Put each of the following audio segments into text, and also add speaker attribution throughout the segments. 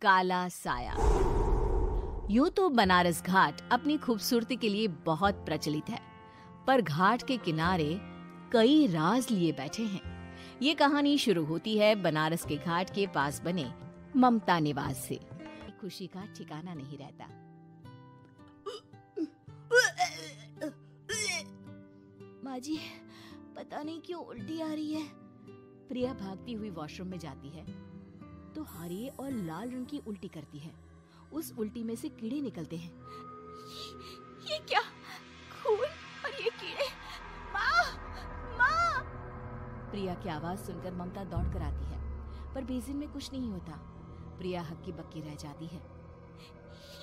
Speaker 1: काला साया। यूं तो बनारस घाट अपनी खूबसूरती के लिए बहुत प्रचलित है, पर घाट के किनारे कई राज लिए बैठे हैं। ये कहानी शुरू होती है बनारस के घाट के पास बने ममता निवास से। खुशी का ठिकाना नहीं रहता। माँ जी, पता नहीं क्यों उल्टी आ रही है। प्रिया भागती हुई वॉशरूम में जाती है तो हरे और लाल रंग की उल्टी करती है। उस उल्टी में से कीड़े निकलते हैं। ये क्या? खून और ये कीड़े! माँ! माँ! प्रिया की आवाज सुनकर ममता दौड़ कर आती है, पर बेसिन में कुछ नहीं होता। प्रिया हक्की बक्की रह जाती है।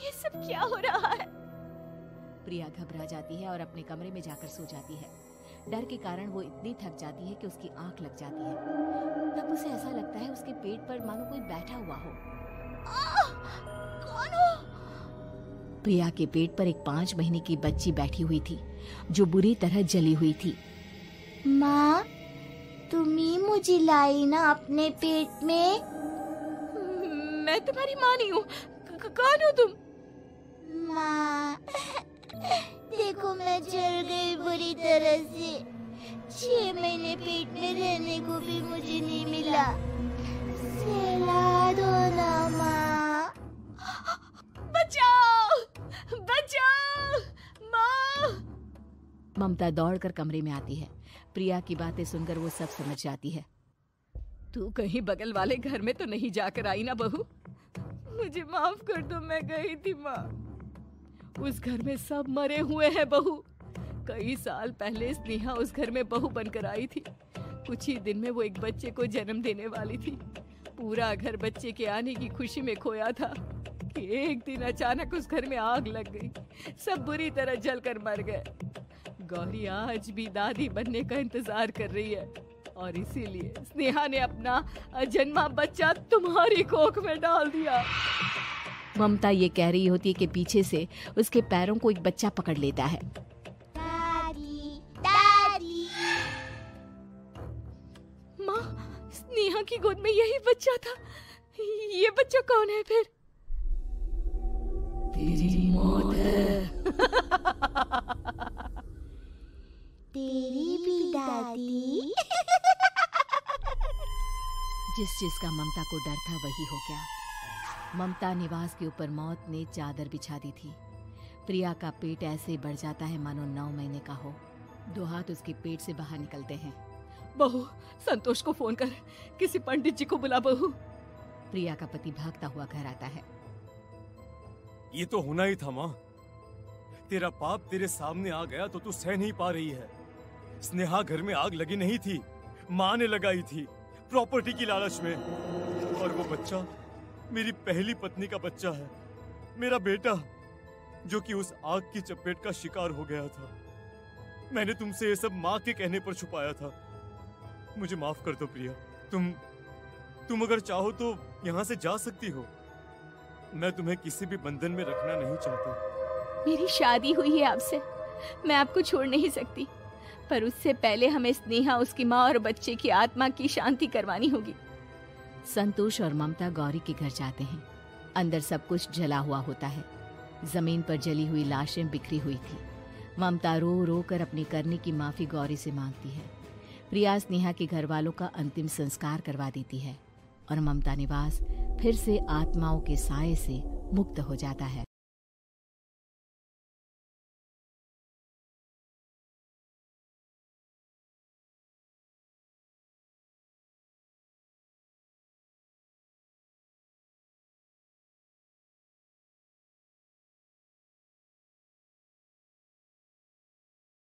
Speaker 1: ये सब क्या हो रहा है? प्रिया घबरा जाती है और अपने कमरे में जाकर सो जाती है। डर के कारण वो इतनी थक जाती है कि उसकी आंख लग जाती है। तब उसे ऐसा लगता है उसके पेट पर मानो कोई बैठा हुआ हो। कौन हो? प्रिया के पेट पर एक 5 महीने की बच्ची बैठी हुई थी, जो बुरी तरह जली हुई थी।
Speaker 2: माँ, तुम ही मुझे लाई ना अपने पेट में?
Speaker 1: मैं तुम्हारी माँ नहीं हूँ। कौन हो तुम?
Speaker 2: माँ, देखो मैं जल गई बुरी तरह से। 6 महीने पेट में रहने को भी मुझे नहीं मिला। सहला दो ना माँ।
Speaker 1: बचाओ! बचाओ! माँ! ममता दौड़कर कमरे में आती है। प्रिया की बातें सुनकर वो सब समझ जाती है। तू कहीं बगल वाले घर में तो नहीं जाकर आई ना बहू? मुझे माफ कर दो, मैं गई थी माँ। उस घर में सब मरे हुए हैं बहू। कई साल पहले स्नेहा उस घर में बहू बनकर आई थी। कुछ ही दिन में वो एक बच्चे को जन्म देने वाली थी। पूरा घर बच्चे के आने की खुशी में खोया था कि एक दिन अचानक उस घर में आग लग गई। सब बुरी तरह जलकर मर गए। गौरी आज भी दादी बनने का इंतजार कर रही है और इसीलिए स्नेहा ने अपना अजन्मा बच्चा तुम्हारी कोख में डाल दिया। ममता ये कह रही होती है कि पीछे से उसके पैरों को एक बच्चा पकड़ लेता है।
Speaker 2: दादी, दादी।
Speaker 1: माँ, स्नेहा की गोद में यही बच्चा था। ये बच्चा कौन है फिर? तेरी मौत है।
Speaker 2: तेरी भी दादी।
Speaker 1: जिस चीज का ममता को डर था वही हो गया। ममता निवास के ऊपर मौत ने चादर बिछा दी थी। प्रिया का पेट ऐसे बढ़ जाता है मानो 9 महीने का हो। 2 हाथ उसके पेट से बाहर निकलते हैं। बहू, संतोष को फोन कर, किसी पंडित जी को बुला बहू। प्रिया का पति भागता हुआ घर आता है।
Speaker 3: ये तो होना ही था माँ। तेरा पाप तेरे सामने आ गया तो तू सह नहीं पा रही है। स्नेहा घर में आग लगी नहीं थी, माँ ने लगाई थी, प्रॉपर्टी की लालच में। और वो बच्चा मेरी पहली पत्नी का बच्चा है, मेरा बेटा, जो कि उस आग की चपेट का शिकार हो गया था। मैंने तुमसे ये सब माँ के कहने पर छुपाया था। मुझे माफ कर दो प्रिया। तुम अगर चाहो तो यहाँ से जा सकती हो। मैं तुम्हें किसी भी बंधन में रखना नहीं चाहता।
Speaker 1: मेरी शादी हुई है आपसे, मैं आपको छोड़ नहीं सकती, पर उससे पहले हमें स्नेहा, उसकी माँ और बच्चे की आत्मा की शांति करवानी होगी। संतोष और ममता गौरी के घर जाते हैं। अंदर सब कुछ जला हुआ होता है। जमीन पर जली हुई लाशें बिखरी हुई थी। ममता रो रो कर अपनी करने की माफी गौरी से मांगती है। प्रिया स्नेहा के घर वालों का अंतिम संस्कार करवा देती है और ममता निवास फिर से आत्माओं के साए से मुक्त हो जाता है।